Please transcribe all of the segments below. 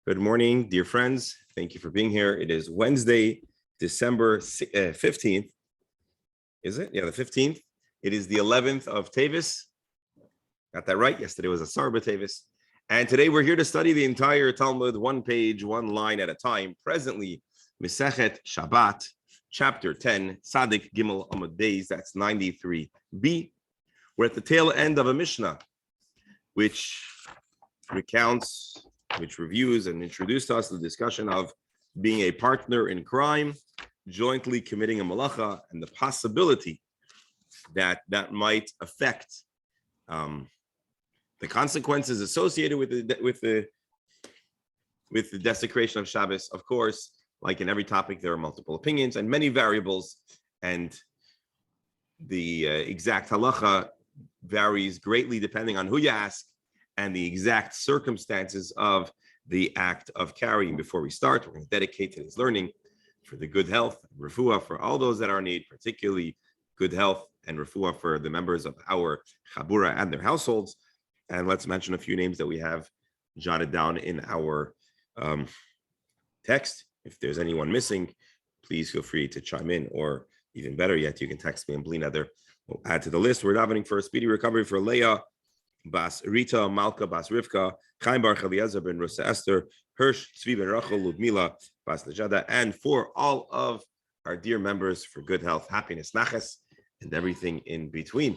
Good morning, dear friends. Thank you for being here. It is Wednesday, December 15th. Is it? Yeah, the 15th. It is the 11th of Tevis. Got that right? Yesterday was a Sarbet Tevis. And today we're here to study the entire Talmud, one page, one line at a time. Presently, Mesechet Shabbat, chapter 10, Tzadik Gimel Amud Beis, that's 93b. We're at the tail end of a Mishnah, which reviews and introduced us to the discussion of being a partner in crime, jointly committing a malacha, and the possibility that that might affect the consequences associated with the desecration of Shabbos. Of course, like in every topic, there are multiple opinions and many variables, and the exact halacha varies greatly depending on who you ask and the exact circumstances of the act of carrying. Before we start, we're going to dedicate today's learning for the good health, refuah for all those that are in need, particularly good health and refuah for the members of our chabura and their households. And let's mention a few names that we have jotted down in our text. If there's anyone missing, please feel free to chime in, or even better yet, you can text me and Bli Neder. We'll add to the list. We're davening for a speedy recovery for Leah Bas Rita, Malka Bas Rivka, Chaim Bar Eliezer ben Rusa Esther, Hirsch, Tzvi ben Rachel, Ludmila Bas Najada, and for all of our dear members for good health, happiness, naches, and everything in between.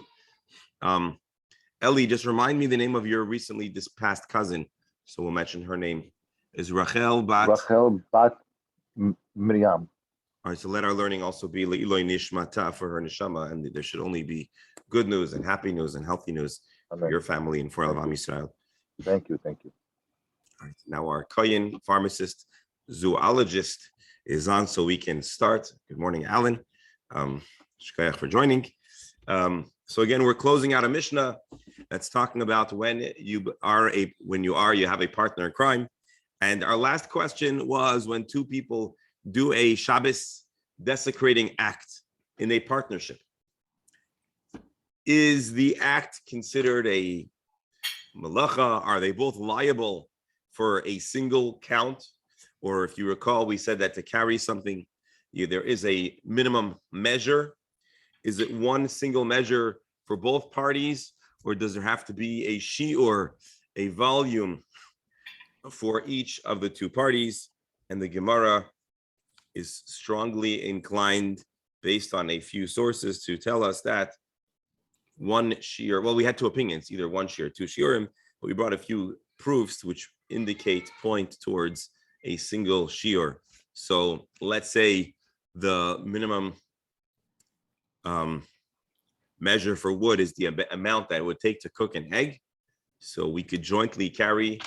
Ellie, just remind me the name of your recently passed cousin, so we'll mention her name. Is Rachel Bat Miriam. All right, so let our learning also be Le'iloi Nishmata for her neshama, and there should only be good news and happy news and healthy news for your family and for Am Yisrael. Thank you. All right, now our Kohen pharmacist, zoologist is on, so we can start. Good morning, Alan. Shkayach for joining. So again, we're closing out a Mishnah that's talking about when you have a partner in crime. And our last question was when two people do a Shabbos desecrating act in a partnership. Is the act considered a malacha? Are they both liable for a single count? Or if you recall, we said that to carry something, there is a minimum measure. Is it one single measure for both parties? Or does there have to be a shiur, a volume for each of the two parties? And the Gemara is strongly inclined, based on a few sources, to tell us that one shiur, well, we had two opinions, either one shiur, two shiurim, but we brought a few proofs which point towards a single shiur. So let's say the minimum measure for wood is the amount that it would take to cook an egg. So we could jointly carry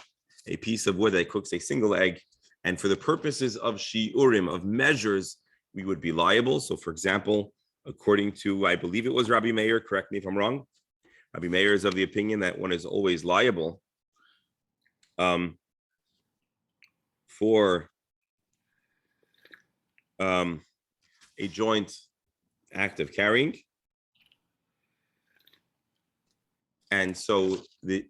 a piece of wood that cooks a single egg. And for the purposes of shiurim, of measures, we would be liable. So for example, according to, I believe it was Rabbi Meir, correct me if I'm wrong. Rabbi Meir is of the opinion that one is always liable for a joint act of carrying. And so the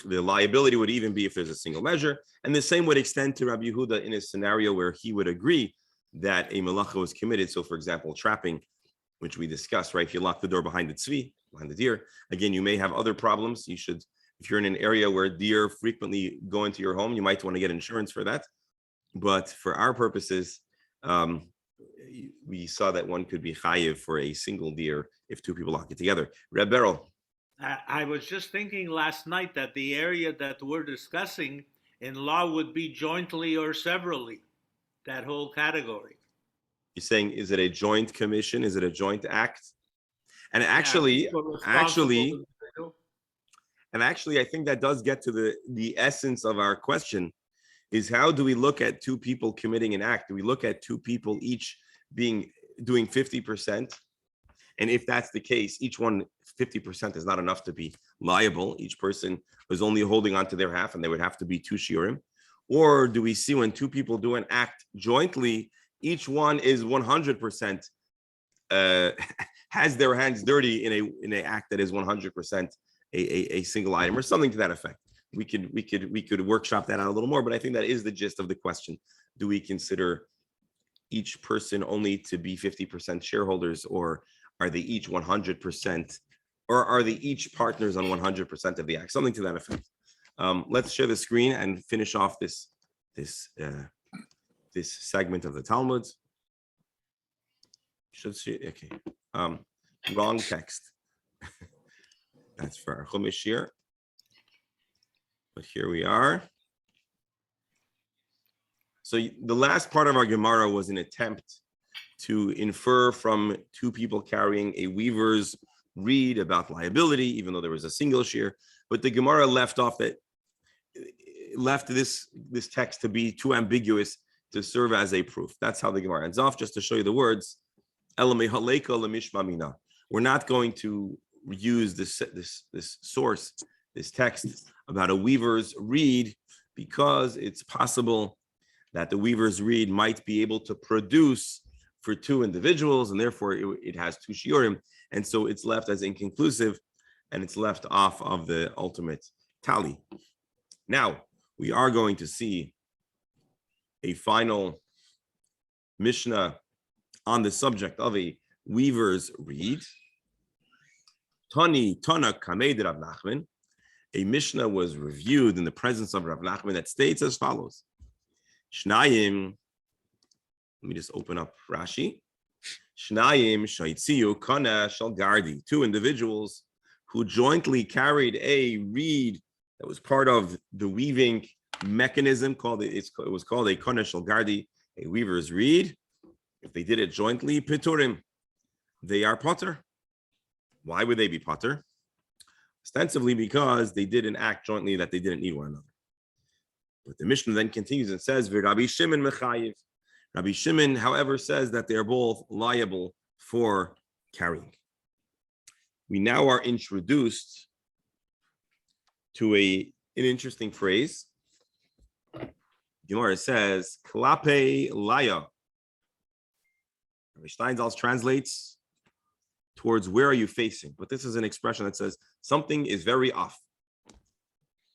liability would even be if there's a single measure. And the same would extend to Rabbi Yehuda in a scenario where he would agree that a malacha was committed. So for example, trapping, which we discussed, right? If you lock the door behind the tzvi, behind the deer, again, you may have other problems. You should, if you're in an area where deer frequently go into your home, you might want to get insurance for that. But for our purposes, we saw that one could be chayiv for a single deer if two people lock it together. Reb Beryl. I was just thinking last night that the area that we're discussing in law would be jointly or severally, that whole category. You're saying, is it a joint commission? Is it a joint act? And actually, I think that does get to the essence of our question, is how do we look at two people committing an act? Do we look at two people each doing 50%? And if that's the case, each one 50% is not enough to be liable. Each person was only holding on to their half, and there would have to be two shiurim. Or do we see when two people do an act jointly, each one is 100% has their hands dirty in an act that is 100% a single item or something to that effect. we could workshop that out a little more, but I think that is the gist of the question. Do we consider each person only to be 50% shareholders, or are they each 100%, or are they each partners on 100% of the act? Something to that effect. Let's share the screen and finish off this segment of the Talmud. Should see, okay. Wrong text. That's for our Chumash here. But here we are. So the last part of our Gemara was an attempt to infer from two people carrying a weaver's reed about liability, even though there was a single shear. But the Gemara left this text to be too ambiguous to serve as a proof. That's how the Gemara ends off. Just to show you the words, we're not going to use this source, this text about a weaver's reed, because it's possible that the weaver's reed might be able to produce for two individuals, and therefore it has two shiurim, and so it's left as inconclusive, and it's left off of the ultimate tally. Now, we are going to see a final Mishnah on the subject of a weaver's reed. Tana Kamed Rav Nachman. A Mishnah was reviewed in the presence of Rav Nachman that states as follows. Shnayim, let me just open up Rashi. Shnayim shaitziyu kana shel gardi. Two individuals who jointly carried a reed that was part of the weaving mechanism it was called a kana shel gardi, a weaver's reed. If they did it jointly, piturim, they are potter. Why would they be potter? Ostensibly because they did an act jointly that they didn't need one another. But the Mishnah then continues and says, Rabbi Shimon mechayiv. Rabbi Shimon, however, says that they are both liable for carrying. We now are introduced to an interesting phrase. Gemara says, Klape laya. Rabbi Steinsaltz translates towards where are you facing? But this is an expression that says something is very off.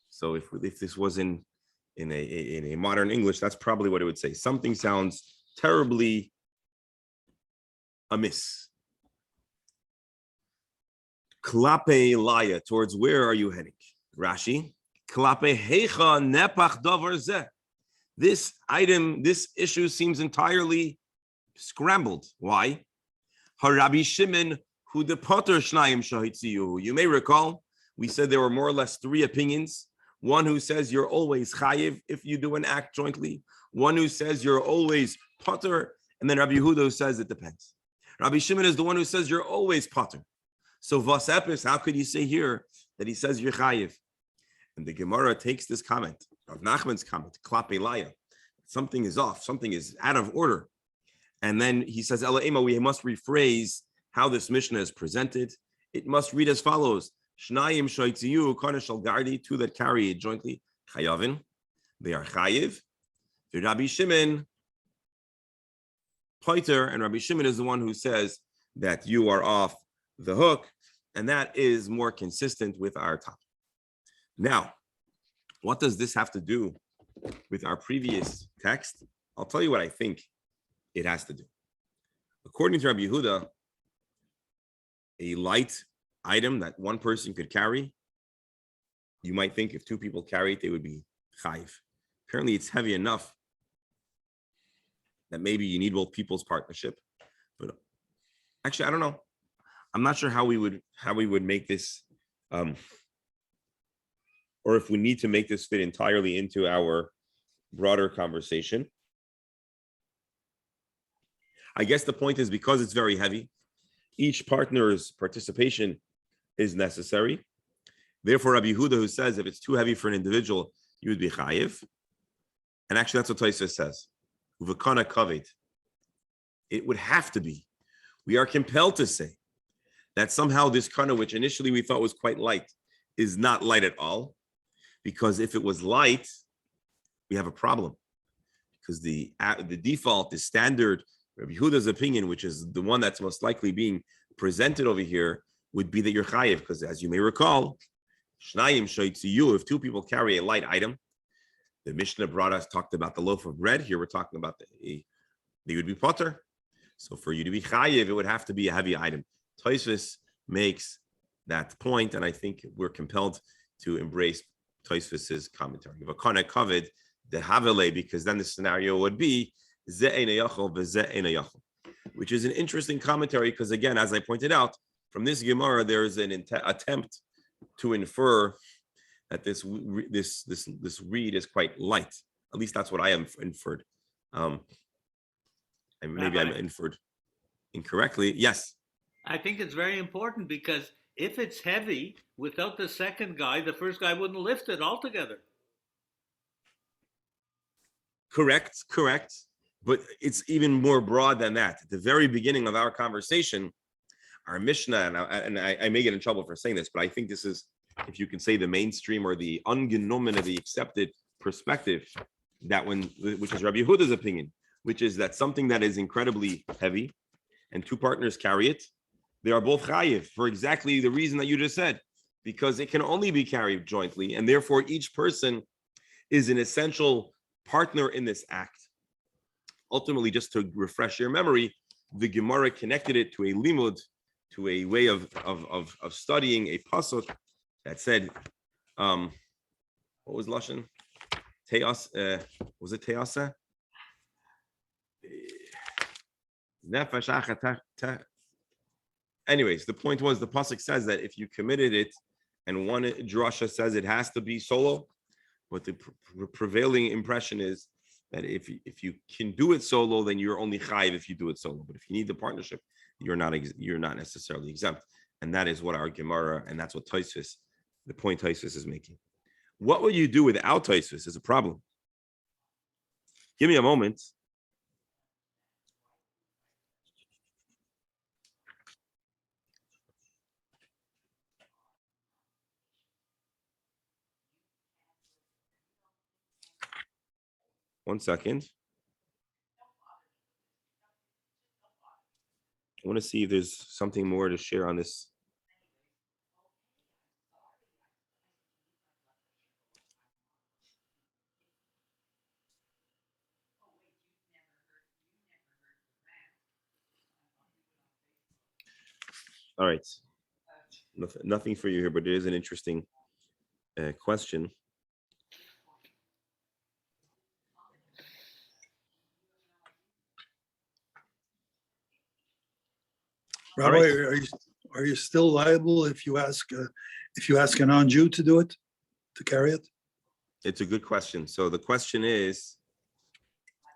So if this was in a modern English, that's probably what it would say. Something sounds terribly amiss. Klape laya, towards where are you heading? Rashi, klape heicha nepach davar zeh. This item, this issue seems entirely scrambled. Why? Harabi Shimon hu de potter shnayim shahitziyu. You may recall we said there were more or less three opinions. One who says you're always chayiv if you do an act jointly. One who says you're always potter, and then Rabbi Yehuda who says it depends. Rabbi Shimon is the one who says you're always potter. So vasepis, how could you say here that he says you're chayiv? And the Gemara takes this comment, Rav Nachman's comment, klape laya. Something is off, something is out of order. And then he says, Ela Ema, we must rephrase how this Mishnah is presented. It must read as follows. Shnayim shoitziyu kana shel gardi, two that carry it jointly, chayavin. They are chayiv. The Rabbi Shimon, poiter, and Rabbi Shimon is the one who says that you are off the hook, and that is more consistent with our topic. Now, what does this have to do with our previous text? I'll tell you what I think it has to do. According to Rabbi Yehuda, a light item that one person could carry, you might think if two people carry it, they would be chayiv. Apparently, it's heavy enough that maybe you need both people's partnership. But actually, I don't know. I'm not sure how we would make this, or if we need to make this fit entirely into our broader conversation. I guess the point is because it's very heavy, each partner's participation is necessary. Therefore, Rabbi Yehuda, who says if it's too heavy for an individual, you would be chayiv. And actually, that's what Tosfos says. Uvekana kaved. It would have to be. We are compelled to say that somehow this kana, which initially we thought was quite light, is not light at all. Because if it was light, we have a problem. Because the default, the standard, Rabbi Yehuda's opinion, which is the one that's most likely being presented over here, would be that you're chayiv. Because as you may recall, Shnayim shoytziyu, if two people carry a light item, the Mishnah brought us, talked about the loaf of bread. Here we're talking about they would be potter. So for you to be chayiv, it would have to be a heavy item. Tosfos makes that point, and I think we're compelled to embrace Tosfos's commentary. V'kana kaved the havele, because then the scenario would be ze eina yachol v'ze eina yachol, which is an interesting commentary because, again, as I pointed out, from this Gemara there is an attempt to infer that this reed is quite light. At least that's what I am inferred. And maybe I'm inferred incorrectly. Yes. I think it's very important because if it's heavy, without the second guy, the first guy wouldn't lift it altogether. Correct. But it's even more broad than that. At the very beginning of our conversation, our Mishnah, and I may get in trouble for saying this, but I think this is, if you can say, the mainstream or the ungenommen of the accepted perspective, which is Rabbi Yehuda's opinion, which is that something that is incredibly heavy and two partners carry it, they are both chayiv for exactly the reason that you just said, because it can only be carried jointly, and therefore each person is an essential partner in this act. Ultimately, just to refresh your memory, the Gemara connected it to a limud, to a way of studying a pasuk that said, what was lashon? Teos, was it teasa? Anyways, the point was the pasuk says that if you committed it, and one drasha says it has to be solo, but the prevailing impression is that if you can do it solo, then you're only chayiv if you do it solo. But if you need the partnership, you're not necessarily exempt. And that is what our Gemara, and that's what Tosfos, the point Tosfos is making. What will you do without Tosfos is a problem. Give me a moment. One second. I want to see if there's something more to share on this. All right. Nothing for you here, but it is an interesting question. Rabbi, are you still liable if you ask a non-Jew to do it, to carry it? It's a good question. So the question is,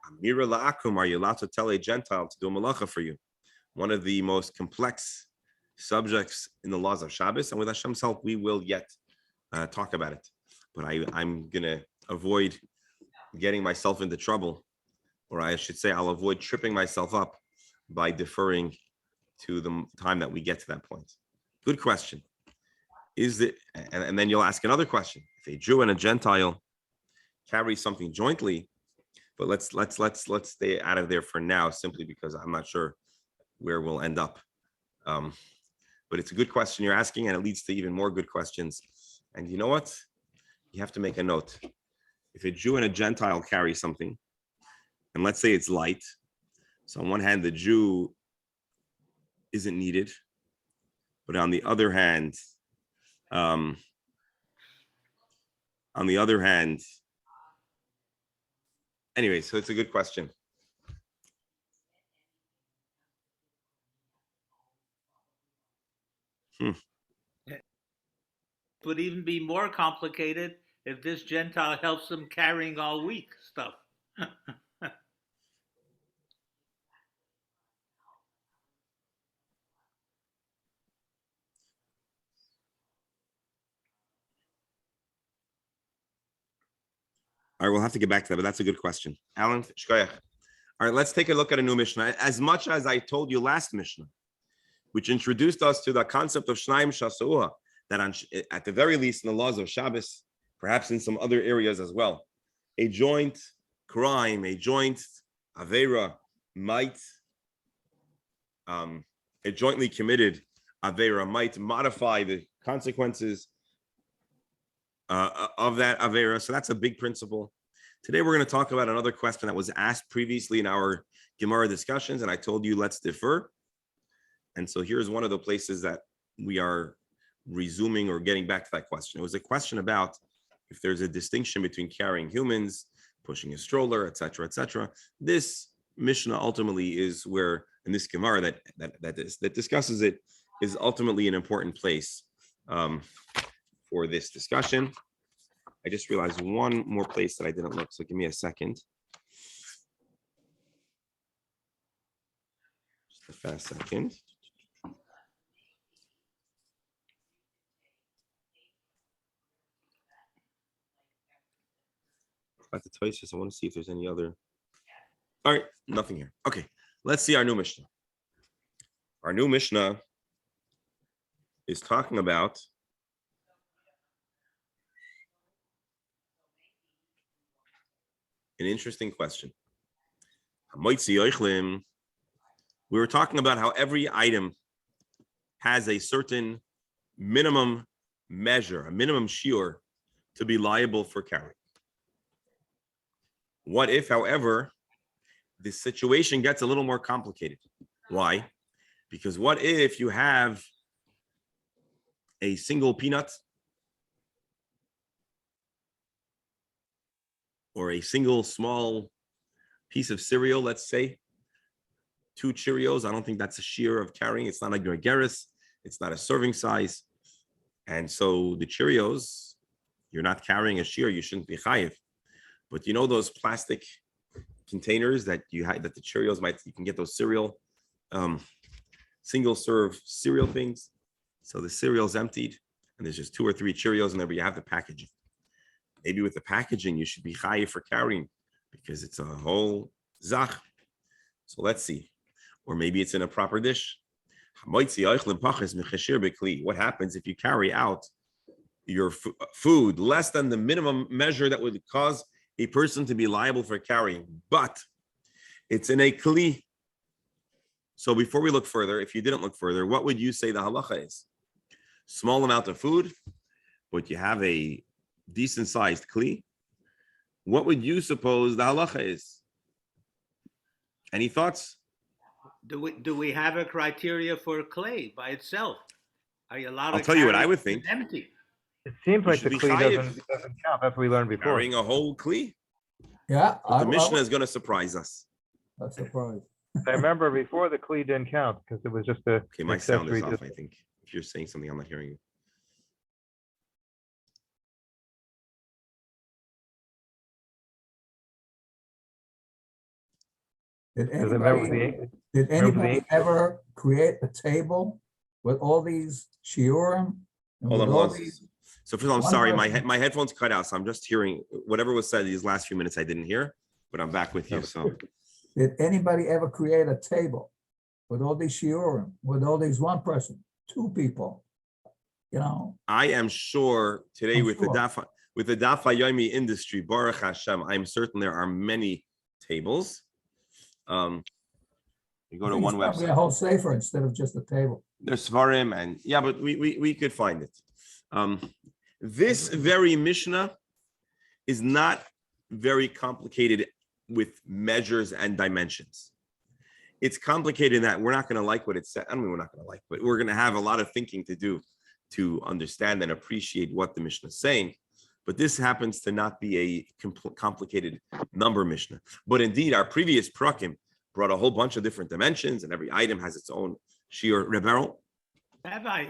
Amira la'akum, are you allowed to tell a Gentile to do a malacha for you? One of the most complex subjects in the laws of Shabbos, and with Hashem's help, we will yet talk about it. But I'm gonna avoid getting myself into trouble, or I should say, I'll avoid tripping myself up by deferring to the time that we get to that point. Good question. Is it, and then you'll ask another question. If a Jew and a Gentile carry something jointly, but let's stay out of there for now, simply because I'm not sure where we'll end up. But it's a good question you're asking, and it leads to even more good questions. And you know what? You have to make a note. If a Jew and a Gentile carry something, and let's say it's light, so on one hand, the Jew isn't needed, but on the other hand, anyway, so it's a good question. It would even be more complicated if this Gentile helps them carrying all week stuff. All right, we'll have to get back to that, but that's a good question. Alan, shkoyach. All right, let's take a look at a new Mishnah. As much as I told you last Mishnah, which introduced us to the concept of Shnaim Shasuah, that at the very least in the laws of Shabbos, perhaps in some other areas as well, a joint crime, a joint Avera might, a jointly committed Avera might modify the consequences of that Avera. So that's a big principle. Today, we're going to talk about another question that was asked previously in our Gemara discussions, and I told you let's defer. And so here's one of the places that we are resuming or getting back to that question. It was a question about if there's a distinction between carrying humans, pushing a stroller, etc., etc. This Mishnah ultimately is where, in this Gemara that discusses it, is ultimately an important place for this discussion. I just realized one more place that I didn't look, so give me a second. Just a fast second. About the Tosis, I want to see if there's any other. All right, nothing here. Okay, let's see our new Mishnah. Our new Mishnah is talking about an interesting question. We were talking about how every item has a certain minimum measure, a minimum shiur to be liable for carrying. What if, however, the situation gets a little more complicated? Why? Because what if you have a single peanut or a single small piece of cereal, let's say, 2 Cheerios? I don't think that's a shear of carrying. It's not like gregaris. It's not a serving size. And so the Cheerios, you're not carrying a shear. You shouldn't be chayiv. But you know those plastic containers that you have, that the Cheerios you can get those cereal, single serve cereal things. So the cereal's emptied and there's just 2 or 3 Cheerios in there, but you have the packaging. Maybe with the packaging, you should be chayiv for carrying because it's a whole zach. So let's see. Or maybe it's in a proper dish. What happens if you carry out your food less than the minimum measure that would cause a person to be liable for carrying, but it's in a kli? So before we look further, if you didn't look further, what would you say the halacha is? Small amount of food, but you have a decent sized kli. What would you suppose the halacha is? Any thoughts? Do we have a criteria for clay by itself? Are you allowed? I'll tell you what I would think. Empty. It seems like the be kli chayiv. doesn't count. That's what we learned before. Carrying a whole kli? Yeah, But the Mishnah is going to surprise us. That's surprised. I remember before the kli didn't count because it was just a Okay, my sound is accessory off, to- I think. If you're saying something, I'm not hearing you. Did Because I remember anybody, the did remember the- anybody ever create a table with all these shiurim? and Hold with on, all hold on. these- So first of all, I'm One sorry, person. my headphones cut out, so I'm just hearing whatever was said these last few minutes I didn't hear, but I'm back with you. So Did anybody ever create a table with all these shiurim, with all these 1 person, 2 people? You know, I am sure today I'm with sure. the Daf Yomi industry, Baruch Hashem, I'm certain there are many tables. You go I to think one it's probably website. a whole sefer instead of just a table. There's Svarim, and yeah, but we could find it. This very Mishnah is not very complicated with measures and dimensions. It's complicated in that we're not going to like what it said. I mean, we're not going to like, but we're going to have a lot of thinking to do to understand and appreciate what the Mishnah is saying. But this happens to not be a complicated number Mishnah. But indeed, our previous prakim brought a whole bunch of different dimensions, and every item has its own shiur. Rebbe, Rabbi,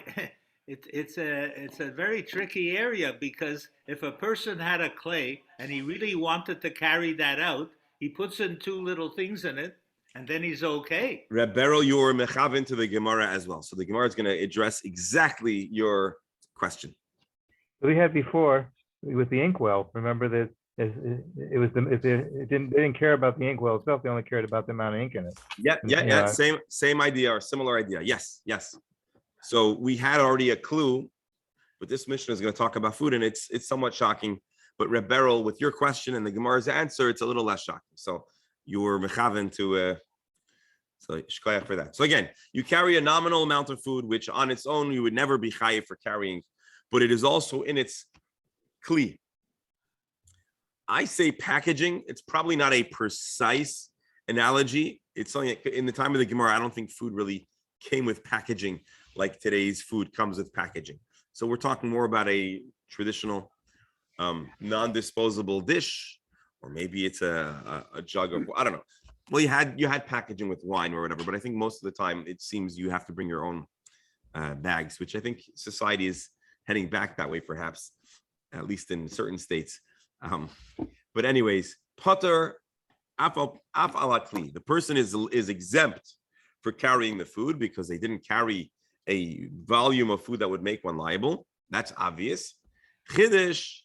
it's a very tricky area because if a person had a clay and he really wanted to carry that out, he puts in 2 little things in it, and then he's okay. Rebbe, you were mechav to the Gemara as well. So the Gemara is going to address exactly your question. we had before with the inkwell. Remember that it was they didn't care about the inkwell itself. They only cared about the amount of ink in it. Yeah. Same idea or similar idea. Yes. So we had already a clue, but this Mishnah is going to talk about food, and it's somewhat shocking. But Reb Beryl, with your question and the Gemara's answer, it's a little less shocking. So you were mechaven to, so shkoyach for that. So again, you carry a nominal amount of food, which on its own you would never be chayiv for carrying, but it is also in its kli. I say packaging. It's probably not a precise analogy. It's something like in the time of the Gemara, I don't think food really came with packaging like today's food comes with packaging. So we're talking more about a traditional non-disposable dish, or maybe it's a jug of, I don't know. Well, you had packaging with wine or whatever, but I think most of the time it seems you have to bring your own bags, which I think society is heading back that way, perhaps, at least in certain states. But anyways, pater af ala kli. The person is exempt for carrying the food because they didn't carry a volume of food that would make one liable. That's obvious. Chiddush,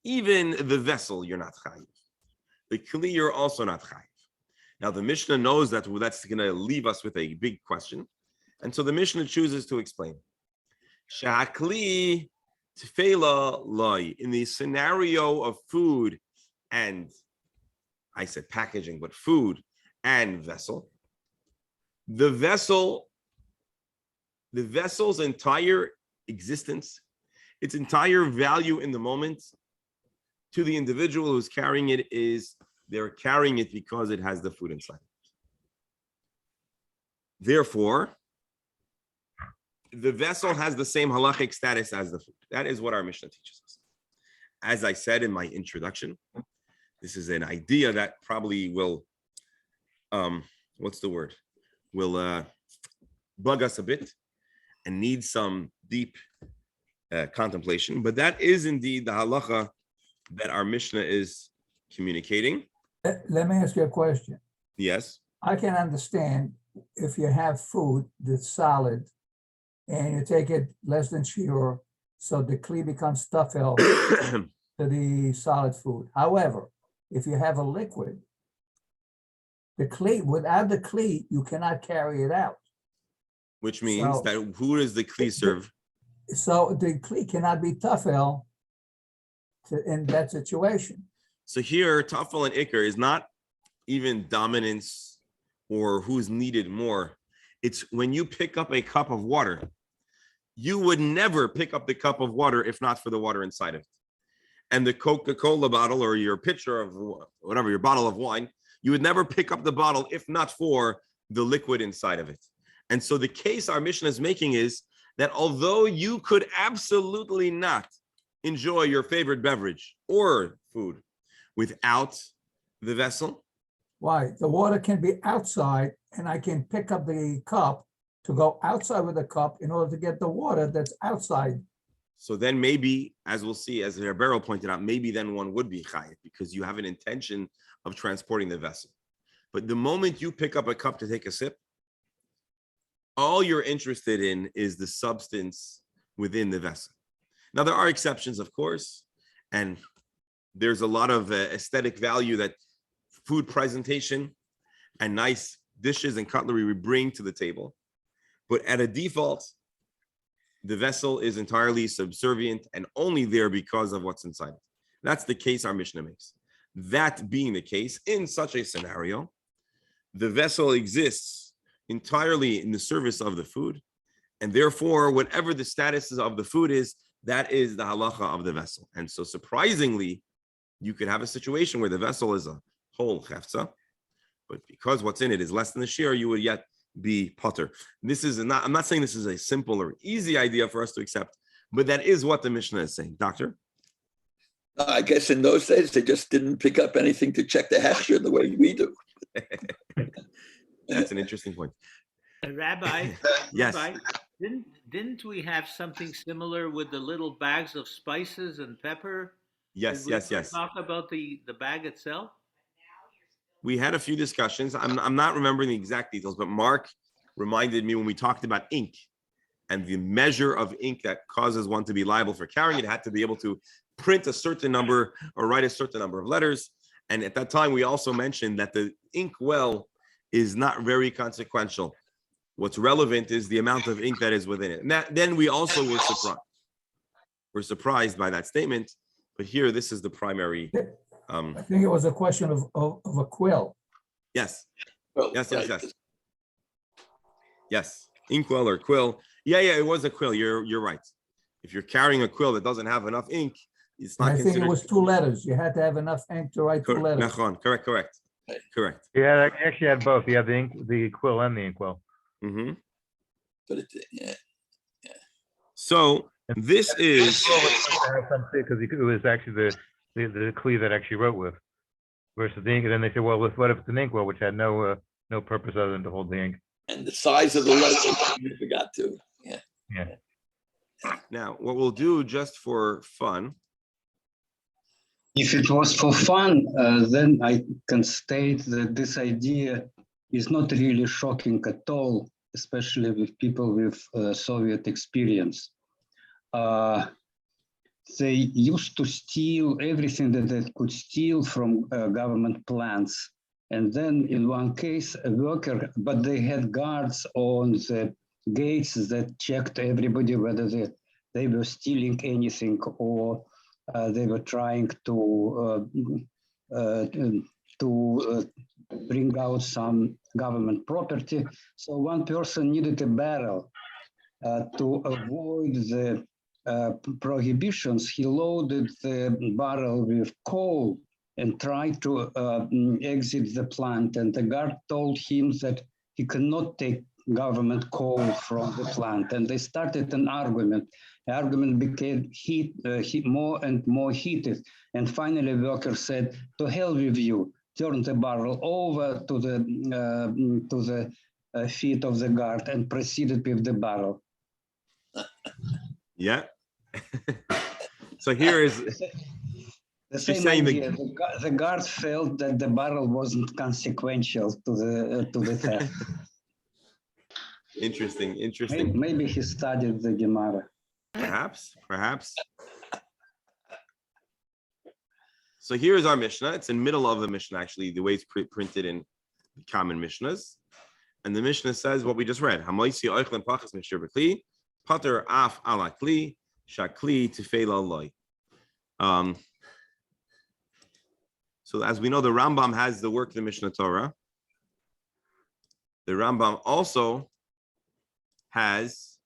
even the vessel, you're not chayiv. The kli, you're also not chayiv. Now, the Mishnah knows that that's going to leave us with a big question. And so the Mishnah chooses to explain. Sha'akli tefela loy. In the scenario of food and, I said packaging, but food and vessel, the vessel's entire existence, its entire value in the moment to the individual who's carrying it is they're carrying it because it has the food inside. Therefore, the vessel has the same halachic status as the food. That is what our Mishnah teaches us. As I said in my introduction, this is an idea that probably will, will bug us a bit and need some deep contemplation. But that is indeed the halacha that our Mishnah is communicating. Let me ask you a question. Yes. I can understand if you have food that's solid and you take it less than shiur, so the kli becomes tafel to the solid food. However, if you have a liquid, the kli, without the kli, you cannot carry it out. Which means that who does the kli serve? So the kli cannot be tafel in that situation. So here, tafel and ikar is not even dominance or who's needed more. It's when you pick up a cup of water, you would never pick up the cup of water if not for the water inside of it. And the Coca-Cola bottle or your pitcher of whatever, your bottle of wine, you would never pick up the bottle if not for the liquid inside of it. And so the case our Mishnah is making is that although you could absolutely not enjoy your favorite beverage or food without the vessel. Why? The water can be outside and I can pick up the cup to go outside with the cup in order to get the water that's outside. So then maybe, as we'll see, as Beryl pointed out, maybe then one would be chayiv because you have an intention of transporting the vessel. But the moment you pick up a cup to take a sip, all you're interested in is the substance within the vessel. Now, there are exceptions, of course, and there's a lot of aesthetic value that food presentation and nice dishes and cutlery we bring to the table. But at a default, the vessel is entirely subservient and only there because of what's inside it. That's the case our Mishnah makes. That being the case, in such a scenario, the vessel exists entirely in the service of the food, and therefore, whatever the status of the food is, that is the halacha of the vessel. And so surprisingly, you could have a situation where the vessel is a whole chefza, but because what's in it is less than the shear, you would yet be potter. This is not, I'm not saying this is a simple or easy idea for us to accept, but that is what the Mishnah is saying. Doctor? I guess in those days, they just didn't pick up anything to check the hechsher the way we do. That's an interesting point. Rabbi, Yes. Rabbi, didn't we have something similar with the little bags of spices and pepper? Yes, Did we yes, yes. talk about the bag itself? We had a few discussions. I'm not remembering the exact details, but Mark reminded me when we talked about ink and the measure of ink that causes one to be liable for carrying it had to be able to print a certain number or write a certain number of letters. And at that time, we also mentioned that the ink well is not very consequential. What's relevant is the amount of ink that is within it. And then we also were surprised. We're surprised by that statement, but here this is the primary. I think it was a question of a quill. Yes. Well, Yes. right. Yes. Inkwell or quill. Yeah, it was a quill. You're right. If you're carrying a quill that doesn't have enough ink, It's And not I think it considered. was 2 letters. You had to have enough ink to write 2 Correct. letters. Nachon. Correct. Yeah, you actually had both. You had the ink, the quill and the inkwell. Hmm. But yeah. So this is Because it was actually the Klee that actually wrote with versus the ink. And then they said, well, what if it's an inkwell, which had no purpose other than to hold the ink. And the size of the letter, you forgot to. Yeah. Yeah. now what we'll do just for fun. If it was for fun, then I can state that this idea is not really shocking at all, especially with people with Soviet experience. They used to steal everything that they could steal from government plants. And then in one case, a worker, but they had guards on the gates that checked everybody whether they were stealing anything or they were trying to bring out some government property. So one person needed a barrel to avoid the prohibitions. He loaded the barrel with coal and tried to exit the plant. And the guard told him that he cannot take government coal from the plant. And they started an argument. The argument became more and more heated. And finally, worker said, "To hell with you." Turned the barrel over to the feet of the guard and proceeded with the barrel. Yeah. So here is The She's same saying idea. The guard felt that the barrel wasn't consequential to the theft. interesting. Maybe he studied the Gemara. Perhaps. So here's our Mishnah. It's in middle of the Mishnah, actually, the way it's printed in common Mishnahs. And the Mishnah says what we just read. Hamoisi oichlin pachas mishir b'kli, pater af ala kli, shakli tefela loy. So as we know, the Rambam has the work of the Mishnah Torah. The Rambam also has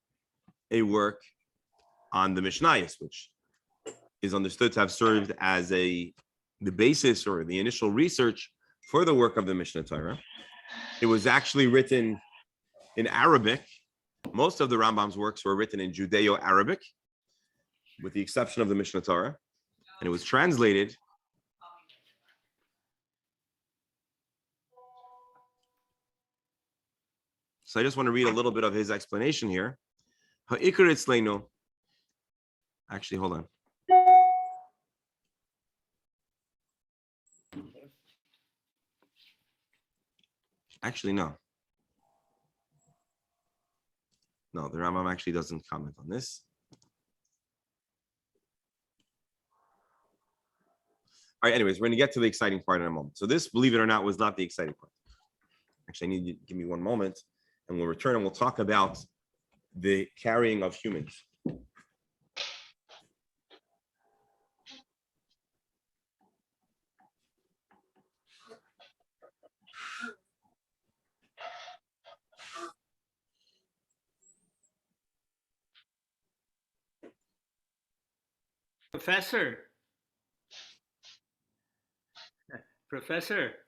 a work on the Mishnayos, which is understood to have served as the basis or the initial research for the work of the Mishnah Torah. It was actually written in Arabic. Most of the Rambam's works were written in Judeo-Arabic, with the exception of the Mishnah Torah, and it was translated So I just want to read a little bit of his explanation here. Actually, hold on. Actually, no. No, the Rambam actually doesn't comment on this. All right, anyways, we're going to get to the exciting part in a moment. So this, believe it or not, was not the exciting part. Actually, I need you to give me one moment. And we'll return and we'll talk about the carrying of humans. Professor,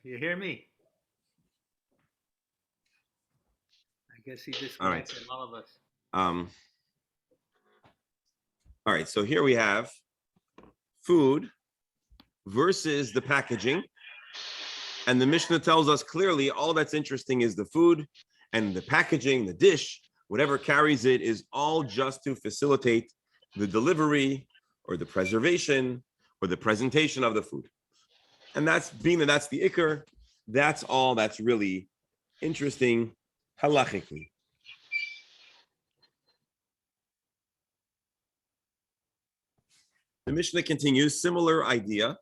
you hear me? I guess he disconnected all of us. All right, so here we have food versus the packaging. And the Mishnah tells us clearly all that's interesting is the food and the packaging, the dish, whatever carries it is all just to facilitate the delivery or the preservation or the presentation of the food. And that's being that that's the ikar, that's all that's really interesting halachically. The Mishnah continues, similar idea.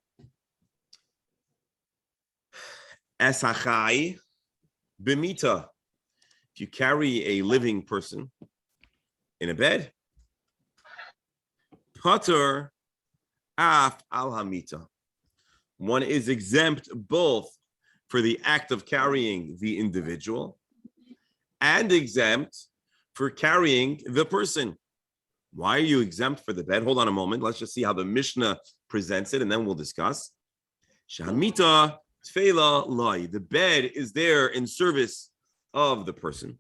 Esachai b'mita. If you carry a living person in a bed, pater af al hamita. One is exempt both for the act of carrying the individual and exempt for carrying the person. Why are you exempt for the bed? Hold on a moment. Let's just see how the Mishnah presents it, and then we'll discuss. Shahamita tefela loy. The bed is there in service of the person.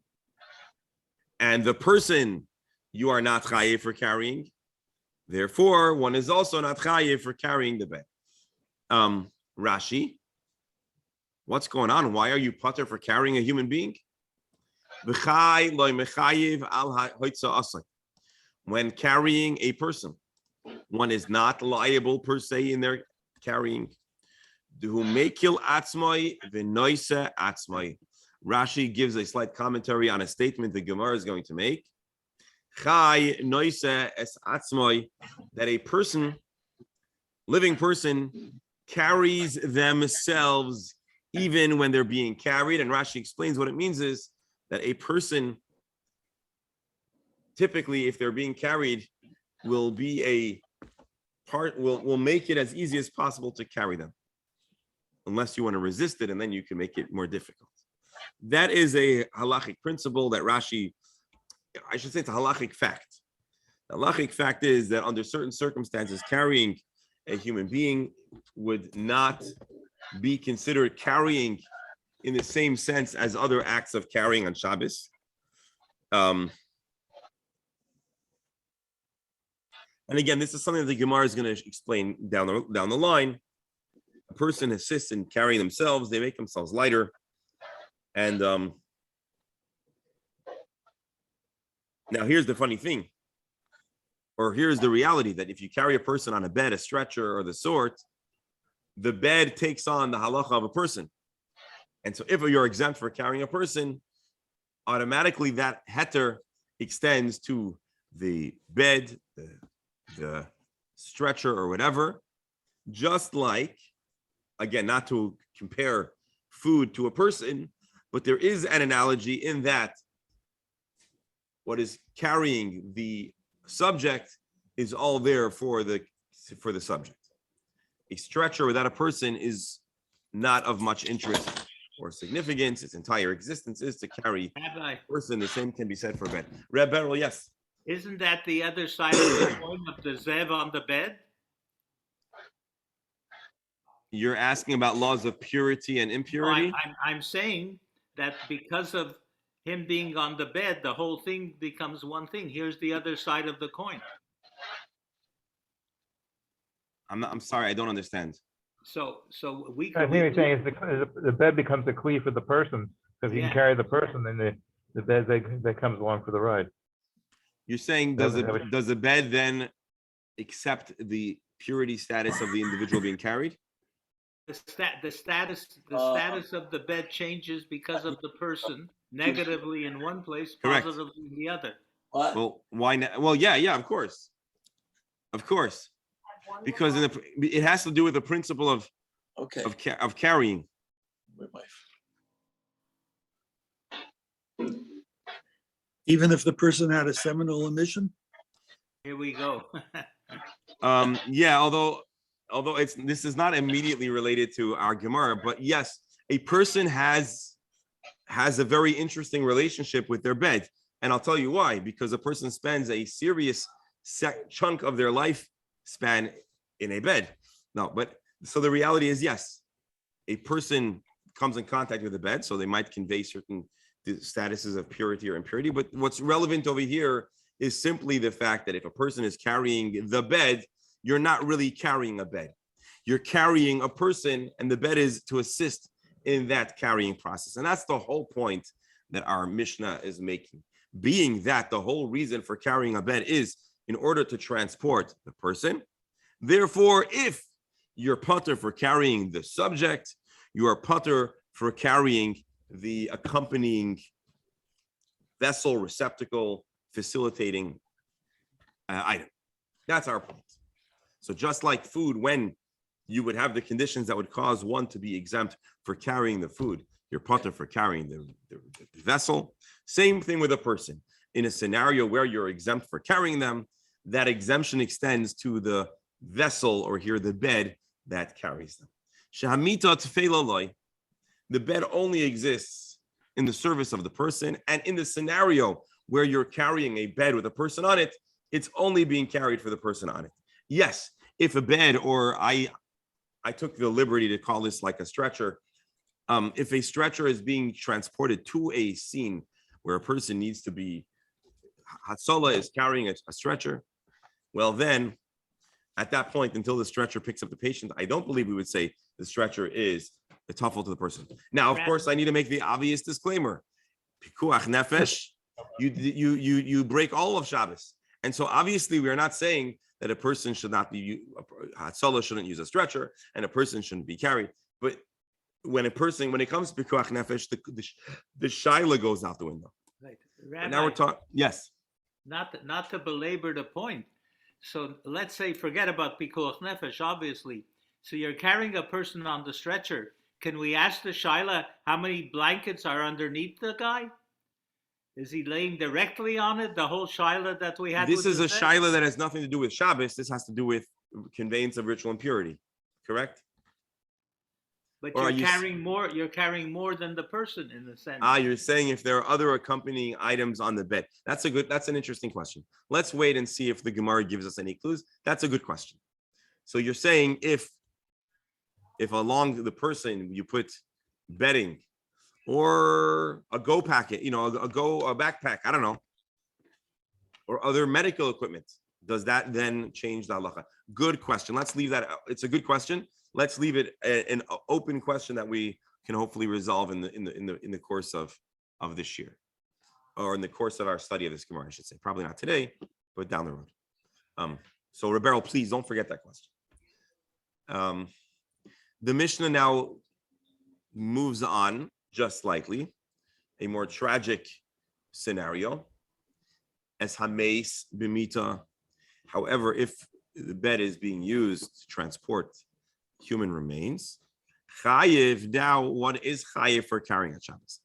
And the person you are not chayev for carrying. Therefore, one is also not chayev for carrying the bed. Rashi, what's going on? Why are you pater for carrying a human being? When carrying a person, one is not liable per se in their carrying. Rashi gives a slight commentary on a statement the Gemara is going to make. That a person, living person, carries themselves even when they're being carried. And Rashi explains what it means is that a person, typically, if they're being carried, will make it as easy as possible to carry them, unless you want to resist it, and then you can make it more difficult. That is a halachic principle that Rashi, I should say it's a halachic fact. The halachic fact is that under certain circumstances, carrying a human being would not be considered carrying in the same sense as other acts of carrying on Shabbos. And again, this is something that the Gemara is going to explain down the line. A person assists in carrying themselves; they make themselves lighter, and now here's the funny thing, or here's the reality that if you carry a person on a bed, a stretcher, or the sort, the bed takes on the halacha of a person, and so if you're exempt for carrying a person, automatically that heter extends to the bed, the stretcher or whatever, just like, again, not to compare food to a person, but there is an analogy in that what is carrying the subject is all there for the subject. A stretcher without a person is not of much interest or significance. Its entire existence is to carry Rabbi, a person. The same can be said for a bed. Reb Beryl, yes. isn't that the other side of the coin of the zev on the bed? You're asking about laws of purity and No, impurity? I'm saying that because of him being on the bed, the whole thing becomes one thing. Here's the other side of the coin. I'm sorry, I don't understand. So we I could. think he's saying is the bed becomes a cleave for the person. So if you Yeah. can carry the person, then the bed that comes along for the ride. You're saying does the bed then accept the purity status of the individual being carried? The status of the bed changes because of the person, negatively in one place, Correct. positively in the other. What? Well, why not? Well, yeah, of course, because it has to do with the principle of Okay. of carrying. Where my- Even if the person had a seminal emission? Here we go. Yeah, although this is not immediately related to our Gemara, but yes, a person has a very interesting relationship with their bed, and I'll tell you why. Because a person spends a serious chunk of their lifespan in a bed. No, but so the reality is, yes, a person comes in contact with the bed, so they might convey certain statuses of purity or impurity. But what's relevant over here is simply the fact that if a person is carrying the bed, you're not really carrying a bed. You're carrying a person, and the bed is to assist in that carrying process. And that's the whole point that our Mishnah is making. Being that the whole reason for carrying a bed is in order to transport the person. Therefore, if you're pater for carrying the subject, you are pater for carrying the accompanying vessel, receptacle, facilitating item. That's our point. So just like food, when you would have the conditions that would cause one to be exempt for carrying the food, you're pater for carrying the vessel. Same thing with a person. In a scenario where you're exempt for carrying them, that exemption extends to the vessel, or here the bed, that carries them. Shahamita tefela loy. The bed only exists in the service of the person, and in the scenario where you're carrying a bed with a person on it, It's only being carried for the person on it. Yes, if a bed, or I took the liberty to call this like a stretcher. If a stretcher is being transported to a scene where a person needs to be, Hatzalah is carrying a stretcher, well then, at that point, until the stretcher picks up the patient, I don't believe we would say the stretcher is a tuffle to the person. Now, of course, I need to make the obvious disclaimer. Pikuach nefesh, you break all of Shabbos. And so obviously we are not saying that a person should not be, Hatzalah shouldn't use a stretcher and a person shouldn't be carried. But when it comes to Pikuach nefesh, the shaila goes out the window. Right. But now we're talking, yes. Not to belabor the point. So let's say, forget about Pikuach Nefesh, obviously. So you're carrying a person on the stretcher. Can we ask the shaila how many blankets are underneath the guy? Is he laying directly on it? The whole shaila that we had. This is a shaila that has nothing to do with Shabbos. This has to do with conveyance of ritual impurity. Correct? But Or you're carrying more. You're carrying more than the person in the sense. You're saying if there are other accompanying items on the bed. That's an interesting question. Let's wait and see if the Gemara gives us any clues. That's a good question. So you're saying if along the person you put bedding or a go packet, a backpack, I don't know, or other medical equipment, does that then change the halacha? Good question. Let's leave that. It's a good question. Let's leave it an open question that we can hopefully resolve in the course of this year, or in the course of our study of this Gemara, I should say. Probably not today, but down the road. So Rebero, please don't forget that question. The Mishnah now moves on, just likely, a more tragic scenario, as hameis b'mita. However, if the bed is being used to transport human remains, chayiv. Now, what is chayiv for carrying a Shabbos?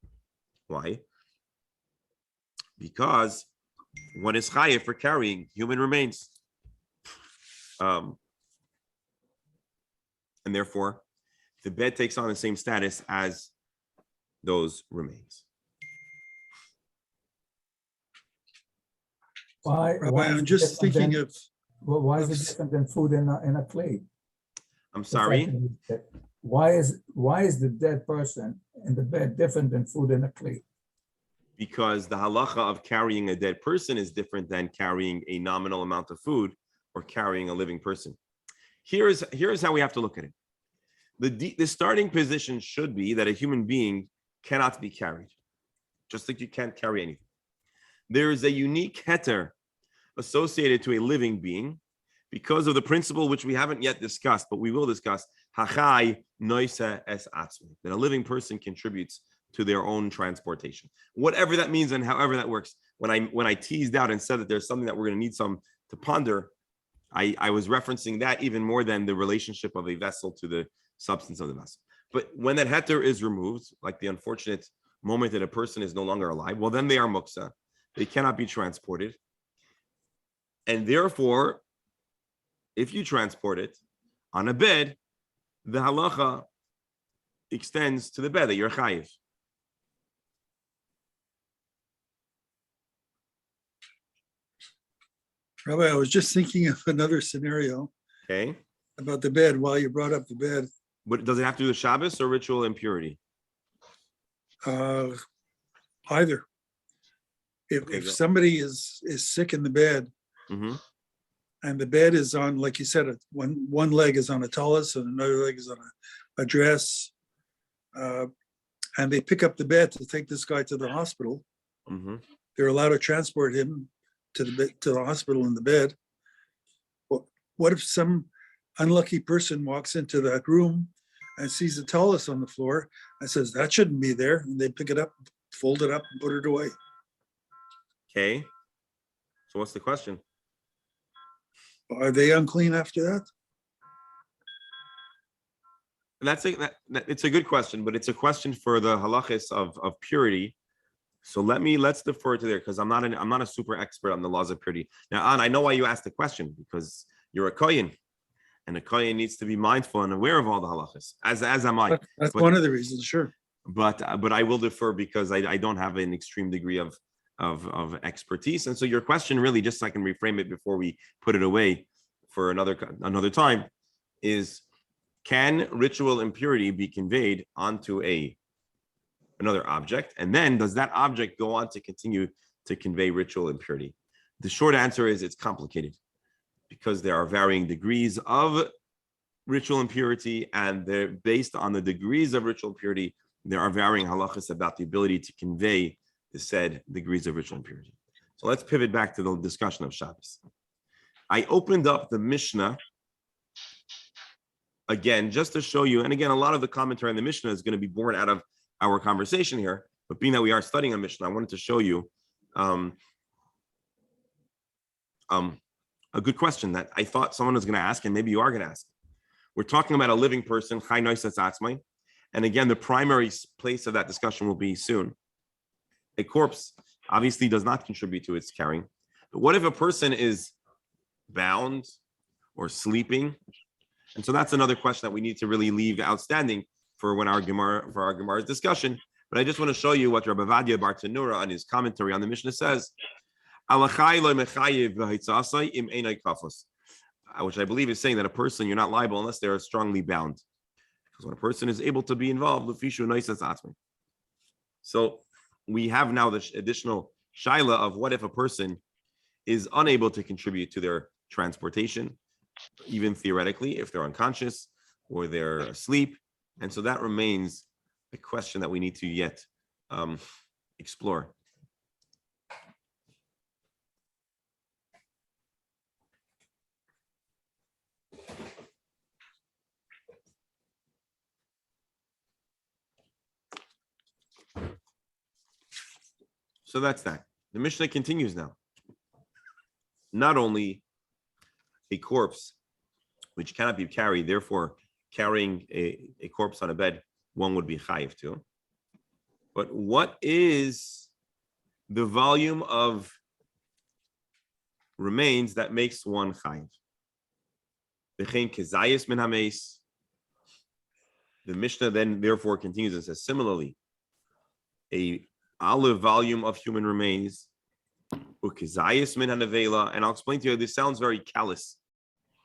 Why? Because what is chayiv for carrying human remains? And therefore, the bed takes on the same status as those remains. Why? Rabbi, I'm just thinking of. Well, why is it different than food in a clay? I'm sorry. Why is the dead person in the bed different than food in a clay? Because the halacha of carrying a dead person is different than carrying a nominal amount of food or carrying a living person. Here's how we have to look at it. The starting position should be that a human being cannot be carried, just like you can't carry anything. There is a unique heter associated to a living being because of the principle which we haven't yet discussed, but we will discuss, hachai noise es atzmi, that a living person contributes to their own transportation. Whatever that means and however that works. When I teased out and said that there's something that we're going to need some to ponder, I was referencing that even more than the relationship of a vessel to the substance of the vessel. But when that heter is removed, like the unfortunate moment that a person is no longer alive, well, then they are muksa. They cannot be transported. And therefore, if you transport it on a bed, the halacha extends to the bed that you're chayiv. Rabbi, I was just thinking of another scenario. Okay. About the bed while you brought up the bed. But does it have to do with Shabbos or ritual impurity? Either. If somebody is sick in the bed, mm-hmm. and the bed is on, like you said, one leg is on a tallis and another leg is on a dress, and they pick up the bed to take this guy to the hospital, mm-hmm. they're allowed to transport him to the hospital in the bed. What if some unlucky person walks into that room and sees a tallis on the floor and says, that shouldn't be there, and they pick it up, fold it up, and put it away? Okay. So what's the question? Are they unclean after that? It's a good question, but it's a question for the halachis of purity. So let's defer to there because I'm not a super expert on the laws of purity. Now, An, I know why you asked the question, because you're a kohen, and a kohen needs to be mindful and aware of all the halachis, as am I. That's one of the reasons, sure. But I will defer because I don't have an extreme degree of of expertise. And so your question really, just so I can reframe it before we put it away for another time, is can ritual impurity be conveyed onto another object? And then does that object go on to continue to convey ritual impurity? The short answer is it's complicated because there are varying degrees of ritual impurity, and they're based on the degrees of ritual impurity. There are varying halachas about the ability to convey the said degrees of ritual impurity. So let's pivot back to the discussion of Shabbos. I opened up the Mishnah again, just to show you, and again, a lot of the commentary on the Mishnah is going to be born out of our conversation here, but being that we are studying a Mishnah, I wanted to show you a good question that I thought someone was going to ask, and maybe you are going to ask. We're talking about a living person, Chai Noisas Atzmai, and again, the primary place of that discussion will be soon. A corpse obviously does not contribute to its carrying, but what if a person is bound or sleeping? And so that's another question that we need to really leave outstanding for our Gemara's discussion. But I just want to show you what Rabbi Vadia Bar Tanura on his commentary on the Mishnah says, which I believe is saying that a person, you're not liable unless they're strongly bound. Because when a person is able to be involved, so we have now the additional shaila of what if a person is unable to contribute to their transportation, even theoretically, if they're unconscious or they're asleep. And so that remains a question that we need to yet explore. So that's that. The Mishnah continues now. Not only a corpse which cannot be carried, therefore carrying a corpse on a bed, one would be chayiv too. But what is the volume of remains that makes one chayiv? V'chein kezayis min hameis. The Mishnah then therefore continues and says, similarly, a olive volume of human remains, ukizayis min hanavela, and I'll explain to you, this sounds very callous,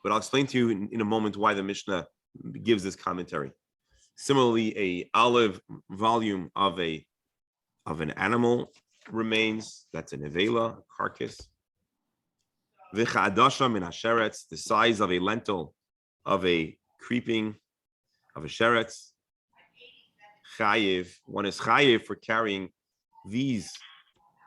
but I'll explain to you in a moment why the Mishnah gives this commentary. Similarly, a olive volume of an animal remains, that's a nevela, carcass. V'chadasha min hasheretz, the size of a lentil of a creeping of a sheretz. Chayiv, one is chayiv for carrying these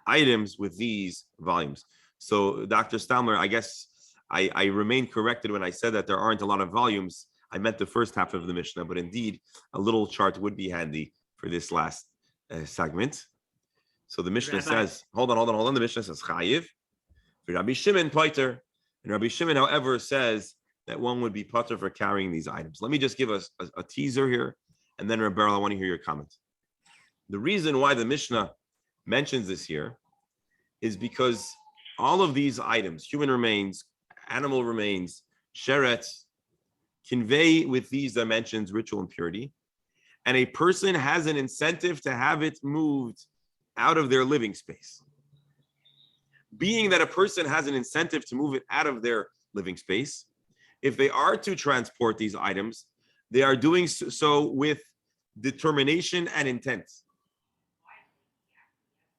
items with these volumes. So Dr. Stalmer, I guess I remain corrected when I said that there aren't a lot of volumes. I meant the first half of the Mishnah, but indeed a little chart would be handy for this last segment. So the Mishnah says, hold on. The Mishnah says chayiv. Rabbi Shimon pater, and Rabbi Shimon, however, says that one would be pater for carrying these items. Let me just give us a teaser here, and then Rebbe, I want to hear your comment. The reason why the Mishnah mentions this here is because all of these items, human remains, animal remains, sheretz, convey with these dimensions ritual impurity, and a person has an incentive to have it moved out of their living space. Being that a person has an incentive to move it out of their living space, if they are to transport these items, they are doing so with determination and intent.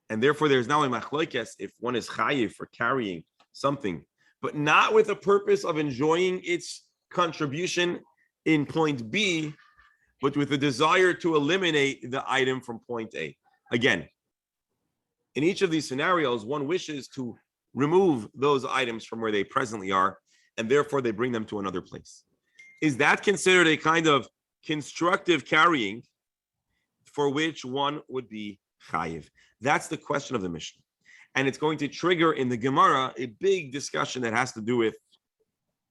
And therefore, there's now a machlokes if one is chayiv for carrying something, but not with the purpose of enjoying its contribution in point B, but with the desire to eliminate the item from point A. Again, in each of these scenarios, one wishes to remove those items from where they presently are, and therefore they bring them to another place. Is that considered a kind of constructive carrying for which one would be chayiv? That's the question of the Mishnah. And it's going to trigger in the Gemara a big discussion that has to do with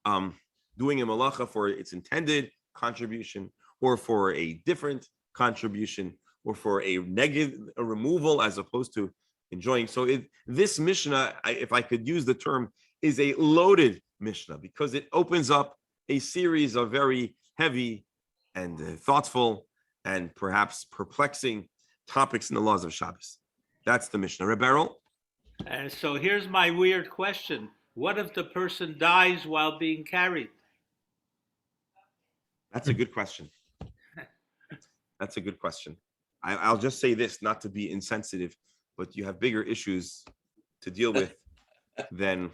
doing a malacha for its intended contribution, or for a different contribution, or for a removal as opposed to enjoying. So this Mishnah, if I could use the term, is a loaded Mishnah because it opens up a series of very heavy and thoughtful and perhaps perplexing topics in the laws of Shabbos. That's the Mishnah. Rebbe Errol? So here's my weird question. What if the person dies while being carried? That's a good question. That's a good question. I'll just say this, not to be insensitive, but you have bigger issues to deal with than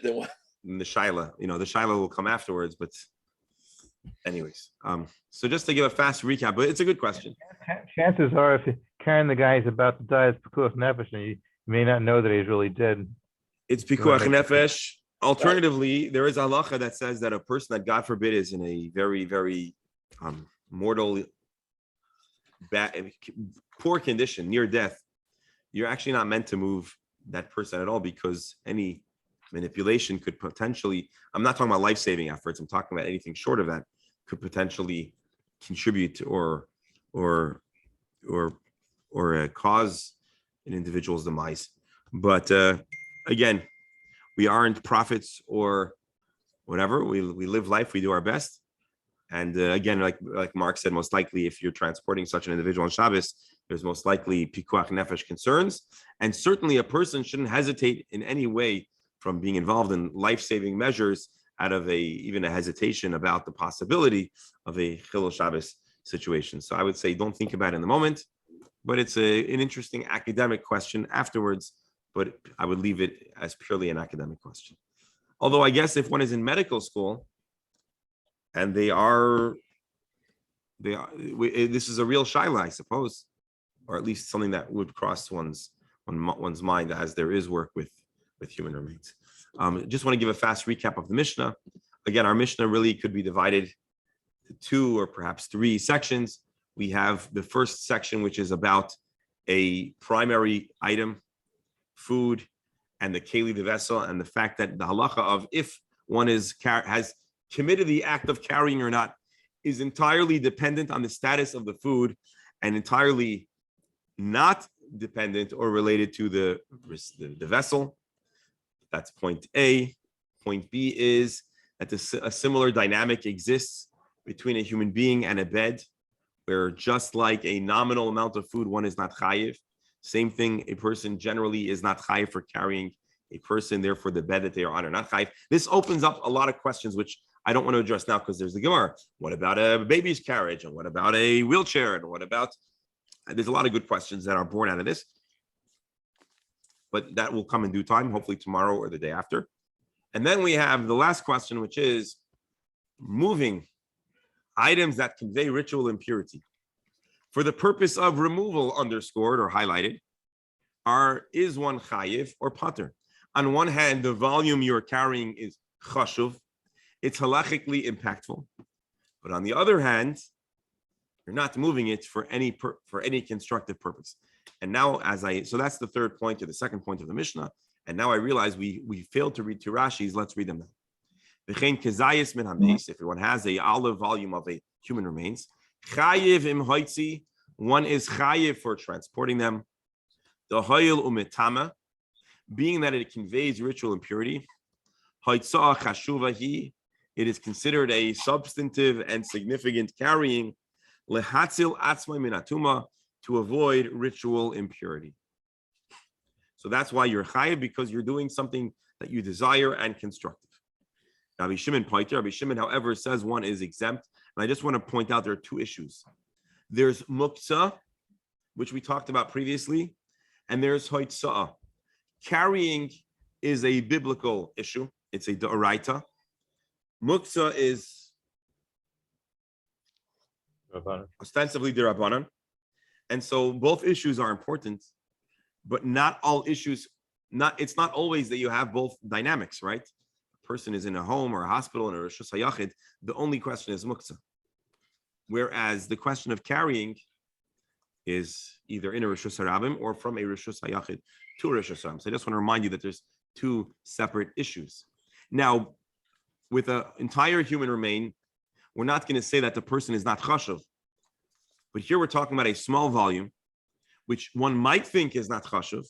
Then what? the Shaila. You know, the Shaila will come afterwards, but anyways. So just to give a fast recap, but it's a good question. Chances are, if you're carrying the guy who's about to die, it's pikuach nefesh, and you may not know that he's really dead. It's pikuach nefesh. Alternatively, there is a halacha that says that a person that, God forbid, is in a very, very mortal, bad, poor condition, near death, you're actually not meant to move that person at all, because any manipulation could potentially, I'm not talking about life-saving efforts, I'm talking about anything short of that, could potentially contribute or cause an individual's demise. But again, we aren't prophets or whatever. We live life, we do our best. And again, like Mark said, most likely if you're transporting such an individual on Shabbos, there's most likely pikuach nefesh concerns. And certainly a person shouldn't hesitate in any way from being involved in life-saving measures out of even a hesitation about the possibility of a chilul Shabbos situation. So I would say don't think about it in the moment, but it's an interesting academic question afterwards, but I would leave it as purely an academic question. Although I guess if one is in medical school, and this is a real shaila, I suppose, or at least something that would cross one's mind as there is work with human remains. Just want to give a fast recap of the Mishnah. Again, our Mishnah really could be divided to 2 or perhaps 3 sections. We have the first section, which is about a primary item, food, and the keli, the vessel, and the fact that the halacha of if one has committed the act of carrying or not is entirely dependent on the status of the food and entirely not dependent or related to the vessel. That's point A. Point B is that a similar dynamic exists between a human being and a bed, where just like a nominal amount of food, one is not chayiv. Same thing, a person generally is not chayiv for carrying a person, therefore the bed that they are on are not chayiv. This opens up a lot of questions, which I don't want to address now because there's the Gemara. What about a baby's carriage? And what about a wheelchair? And what about, there's a lot of good questions that are born out of this. But that will come in due time, hopefully tomorrow or the day after. And then we have the last question, which is moving items that convey ritual impurity for the purpose of removal, underscored or highlighted, is one chayiv or pater. On one hand, the volume you're carrying is chashuv. It's halachically impactful. But on the other hand, you're not moving it for any constructive purpose. And now, so that's the third point or the second point of the Mishnah. And now I realize we failed to read two Rashis. Let's read them now. If one has a olive volume of a human remains, chayiv im hoitzi, one is chayiv for transporting them. The hoyil umetama, being that it conveys ritual impurity. Hoitzah chashuvahi, it is considered a substantive and significant carrying. Lehatzil atzmai minatuma, to avoid ritual impurity. So that's why you're chayiv, because you're doing something that you desire and constructive. Rabbi Shimon Paiter, Rabbi Shimon, however, says one is exempt. And I just want to point out there are 2 issues. There's muktzah, which we talked about previously, and there's hoitzah. Carrying is a biblical issue. It's a d'oraita. Muktzah is ostensibly d'Rabbanan. And so both issues are important, but not all issues, it's not always that you have both dynamics, right? A person is in a home or a hospital in a Rishus HaYachid, the only question is muktzah. Whereas the question of carrying is either in a Rishus HaRabim or from a Rishus HaYachid to a Rishus HaRabim. So I just want to remind you that there's 2 separate issues. Now, with an entire human remain, we're not going to say that the person is not chashuv. But here we're talking about a small volume, which one might think is not chashuv.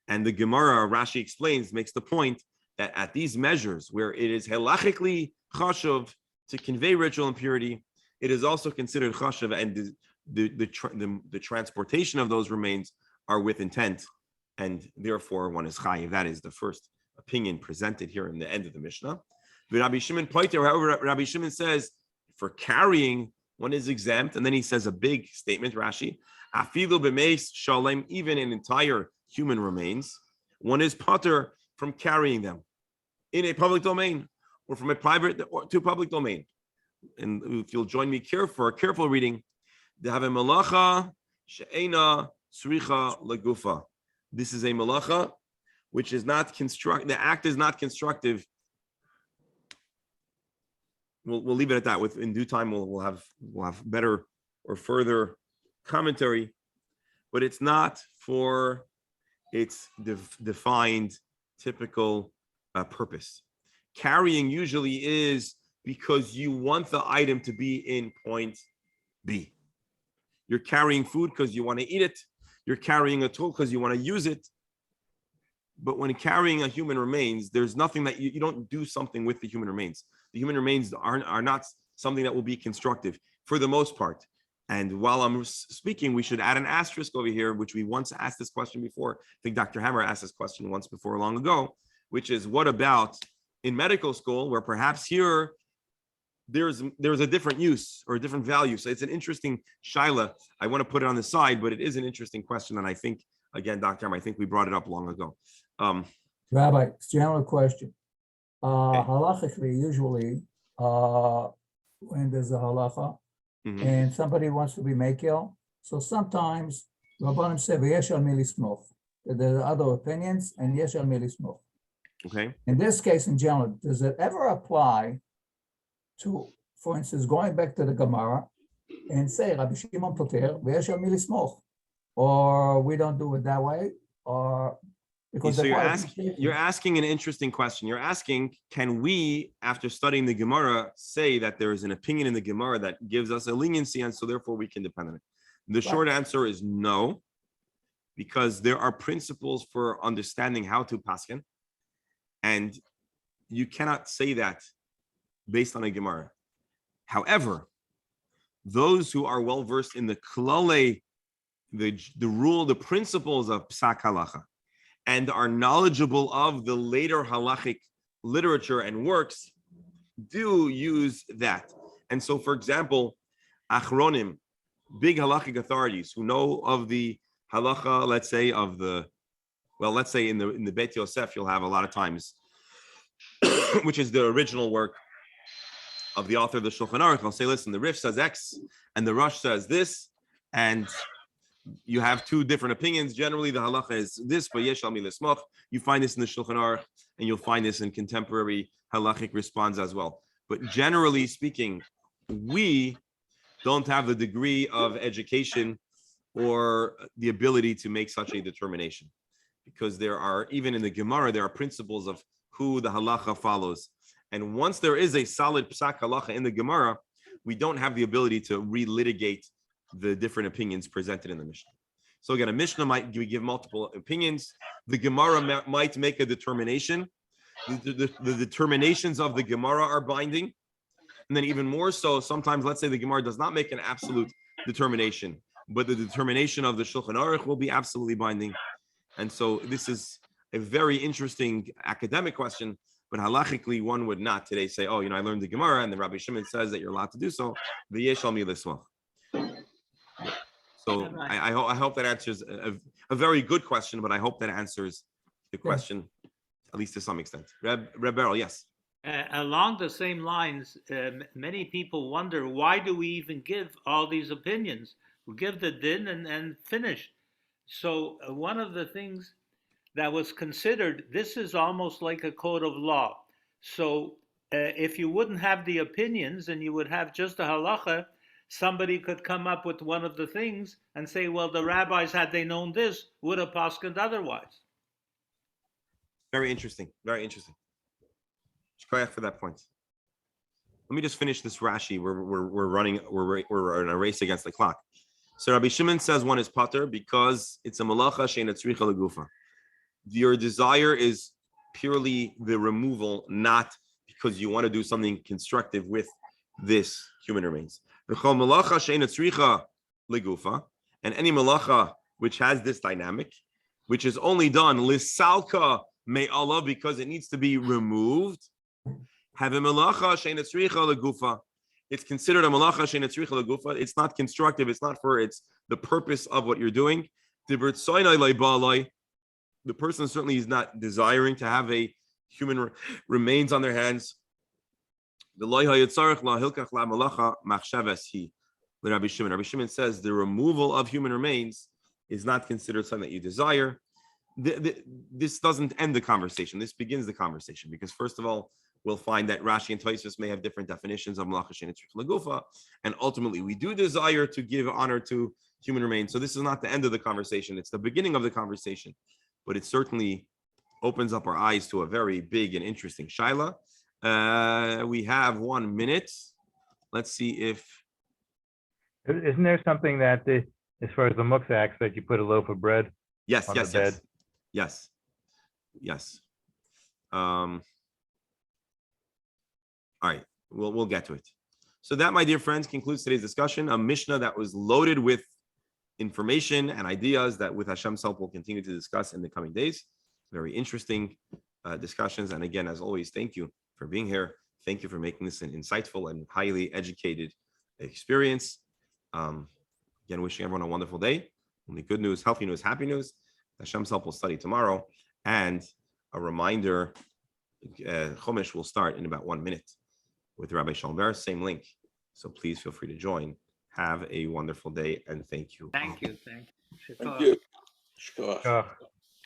And the Gemara, Rashi explains, makes the point that at these measures where it is halachically chashuv to convey ritual impurity, it is also considered chashuv, and the transportation of those remains are with intent and therefore one is chayiv. That is the first opinion presented here in the end of the Mishnah. Rabbi Shimon Poiter, however, Rabbi Shimon says for carrying one is exempt, and then he says a big statement, Rashi, afilu b'meis shalem, even in entire human remains, one is potter from carrying them in a public domain or from a private to public domain. And if you'll join me for a careful reading, they have a malacha she'ena sricha legufa. This is a malacha which is not construct. The act is not constructive. We'll leave it at that. In due time, we'll have better or further commentary, but it's not for its defined typical purpose. Carrying usually is because you want the item to be in point B. You're carrying food because you want to eat it. You're carrying a tool because you want to use it. But when carrying a human remains, there's nothing that you don't do something with the human remains. The human remains are not something that will be constructive for the most part. And while I'm speaking, we should add an asterisk over here, which we once asked this question before. I think Dr. Hammer asked this question once before long ago, which is what about in medical school, where perhaps here there's a different use or a different value. So it's an interesting shaila. I want to put it on the side, but it is an interesting question. And I think, again, Dr. Hammer, I think we brought it up long ago. Rabbi, general question. Halachically, usually, when there's a halacha and somebody wants to be mekil, so sometimes Rabbanim say, "V'yesh al mi lismoch." There are other opinions, and yesh al mi lismoch. Okay. In this case, in general, does it ever apply to, for instance, going back to the Gemara and say, Rabbi Shimon poter, v'yesh al mi lismoch, or we don't do it that way, or because so you're asking an interesting question. You're asking, can we, after studying the Gemara, say that there is an opinion in the Gemara that gives us a leniency, and so therefore we can depend on it? The short answer is no, because there are principles for understanding how to paskin, and you cannot say that based on a Gemara. However, those who are well versed in the klale, the rule, the principles of psak halacha, and are knowledgeable of the later halachic literature and works, do use that. And so, for example, achronim, big halachic authorities who know of the halacha, let's say in the Bet Yosef, you'll have a lot of times, which is the original work of the author of the Shulchan Aruch. I'll say, listen, the Rif says X and the Rosh says this, and you have two different opinions. Generally, the halacha is this, but yesh al mi lismoch. You find this in the Shulchan Aruch, and you'll find this in contemporary halachic response as well. But generally speaking, we don't have the degree of education or the ability to make such a determination, because there are, even in the Gemara, there are principles of who the halacha follows. And once there is a solid psak halacha in the Gemara, we don't have the ability to relitigate the different opinions presented in the Mishnah. So again, a Mishnah might give multiple opinions. The Gemara might make a determination. The determinations of the Gemara are binding. And then even more so, sometimes, let's say the Gemara does not make an absolute determination, but the determination of the Shulchan Aruch will be absolutely binding. And so this is a very interesting academic question, but halachically, one would not today say, oh, I learned the Gemara, and the Rabbi Shimon says that you're allowed to do so. The yesh al mi lismoch. So I hope that answers a very good question, but I hope that answers the question, at least to some extent. Reb Beryl, yes. Along the same lines, many people wonder, why do we even give all these opinions? We give the din and finish. So one of the things that was considered, this is almost like a code of law. So if you wouldn't have the opinions and you would have just a halacha, somebody could come up with one of the things and say, well, the rabbis, had they known this, would have paskined otherwise. Very interesting. Very interesting. Shkoyach for that point. Let me just finish this Rashi. We're in a race against the clock. So Rabbi Shimon says one is pater because it's a malacha she'ena tzricha legufa. Your desire is purely the removal, not because you want to do something constructive with this human remains. And any malacha which has this dynamic, which is only done lisalka me'ala because it needs to be removed. Have a melacha she'ena tzricha legufa. It's considered a melacha she'ena tzricha legufa. It's not constructive. It's not for it's the purpose of what you're doing. The person certainly is not desiring to have a human remains on their hands. Rabbi Shimon says the removal of human remains is not considered something that you desire. This doesn't end the conversation. This begins the conversation because first of all, we'll find that Rashi and Tosfos may have different definitions of malacha she'ena tzricha legufa, and ultimately we do desire to give honor to human remains. So this is not the end of the conversation; it's the beginning of the conversation, but it certainly opens up our eyes to a very big and interesting shaila. We have 1 minute. Let's see if Isn't there something that as far as the muksa acts that you put a loaf of bread? yes, On yes, the yes, bed. yes, yes. All right, we'll get to it. So that, my dear friends, concludes today's discussion. A Mishnah that was loaded with information and ideas that, with Hashem's help, we'll continue to discuss in the coming days. Very interesting discussions. And again, as always, thank you for being here. Thank you for making this an insightful and highly educated experience. Again, wishing everyone a wonderful day. Only good news, healthy news, happy news. Hashem's help will study tomorrow. And a reminder, Chumash will start in about 1 minute with Rabbi Shalom Ber, same link. So please feel free to join. Have a wonderful day and thank you. Thank you. Thank you. Shkoch. Ugh.